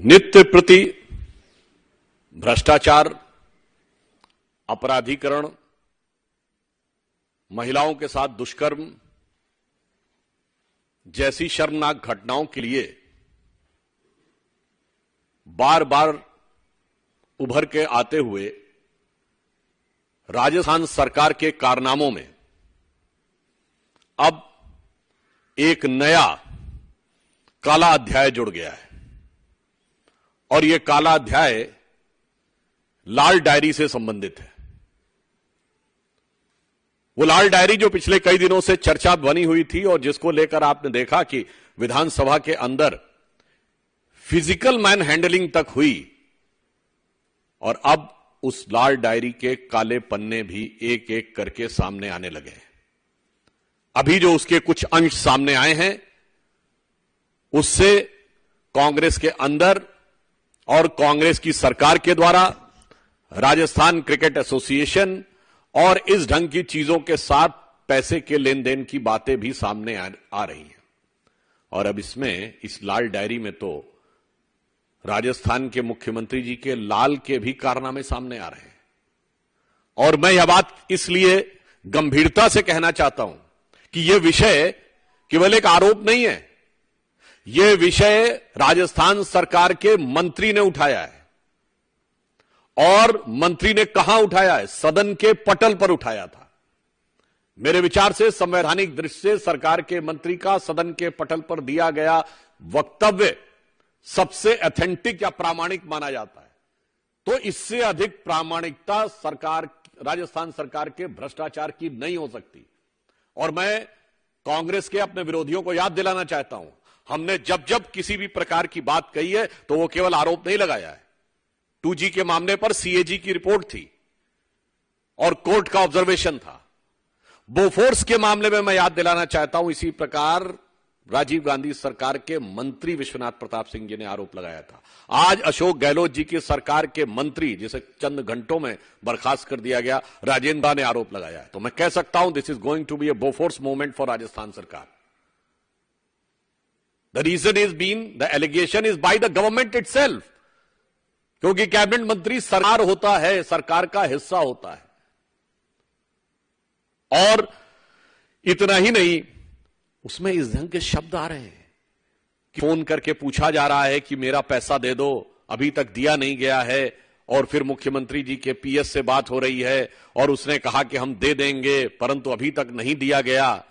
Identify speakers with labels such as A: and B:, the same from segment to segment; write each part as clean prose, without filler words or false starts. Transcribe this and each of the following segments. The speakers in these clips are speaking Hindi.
A: नित्य प्रति भ्रष्टाचार, अपराधीकरण, महिलाओं के साथ दुष्कर्म जैसी शर्मनाक घटनाओं के लिए बार बार उभर के आते हुए राजस्थान सरकार के कारनामों में अब एक नया काला अध्याय जुड़ गया है। और यह काला अध्याय लाल डायरी से संबंधित है। वो लाल डायरी जो पिछले कई दिनों से चर्चा बनी हुई थी और जिसको लेकर आपने देखा कि विधानसभा के अंदर फिजिकल मैन हैंडलिंग तक हुई, और अब उस लाल डायरी के काले पन्ने भी एक एक करके सामने आने लगे हैं। अभी जो उसके कुछ अंश सामने आए हैं, उससे कांग्रेस के अंदर और कांग्रेस की सरकार के द्वारा राजस्थान क्रिकेट एसोसिएशन और इस ढंग की चीजों के साथ पैसे के लेन देन की बातें भी सामने आ रही हैं। और अब इसमें इस लाल डायरी में तो राजस्थान के मुख्यमंत्री जी के लाल के भी कारनामे सामने आ रहे हैं। और मैं यह बात इसलिए गंभीरता से कहना चाहता हूं कि यह विषय केवल एक आरोप नहीं है, यह विषय राजस्थान सरकार के मंत्री ने उठाया है। और मंत्री ने कहां उठाया है? सदन के पटल पर उठाया था। मेरे विचार से संवैधानिक दृष्टि से सरकार के मंत्री का सदन के पटल पर दिया गया वक्तव्य सबसे ऑथेंटिक या प्रामाणिक माना जाता है। तो इससे अधिक प्रामाणिकता राजस्थान सरकार के भ्रष्टाचार की नहीं हो सकती। और मैं कांग्रेस के अपने विरोधियों को याद दिलाना चाहता हूं, हमने जब जब किसी भी प्रकार की बात कही है तो वो केवल आरोप नहीं लगाया है। 2G के मामले पर CAG की रिपोर्ट थी और कोर्ट का ऑब्जर्वेशन था। बोफोर्स के मामले में मैं याद दिलाना चाहता हूं, इसी प्रकार राजीव गांधी सरकार के मंत्री विश्वनाथ प्रताप सिंह जी ने आरोप लगाया था। आज अशोक गहलोत जी की सरकार के मंत्री, जिसे चंद घंटों में बर्खास्त कर दिया गया, राजेंद्र ने आरोप लगाया है। तो मैं कह सकता हूं this is going to be a Bofors movement for Rajasthan सरकार। The reason is been, the allegation is by the government itself, क्योंकि कैबिनेट मंत्री सरकार होता है, सरकार का हिस्सा होता है। और इतना ही नहीं, उसमें इस ढंग के शब्द आ रहे हैं कि फोन करके पूछा जा रहा है कि मेरा पैसा दे दो, अभी तक दिया नहीं गया है। और फिर मुख्यमंत्री जी के PS से बात हो रही है और उसने कहा कि हम दे देंगे, परंतु अभी तक नहीं दिया गया।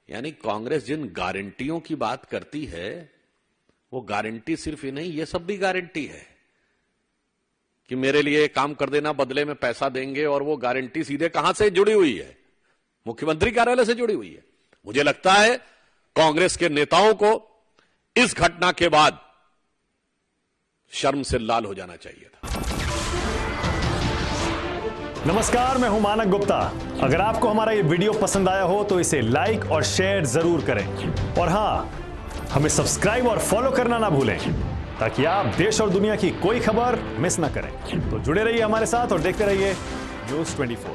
A: यानी कांग्रेस जिन गारंटियों की बात करती है, वो गारंटी सिर्फ ही नहीं, ये सब भी गारंटी है कि मेरे लिए काम कर देना, बदले में पैसा देंगे। और वो गारंटी सीधे कहां से जुड़ी हुई है? मुख्यमंत्री कार्यालय से जुड़ी हुई है। मुझे लगता है कांग्रेस के नेताओं को इस घटना के बाद शर्म से लाल हो जाना चाहिए था।
B: नमस्कार, मैं हूं मानक गुप्ता। अगर आपको हमारा ये वीडियो पसंद आया हो तो इसे लाइक और शेयर जरूर करें। और हां, हमें सब्सक्राइब और फॉलो करना ना भूलें, ताकि आप देश और दुनिया की कोई खबर मिस ना करें। तो जुड़े रहिए हमारे साथ और देखते रहिए News 24।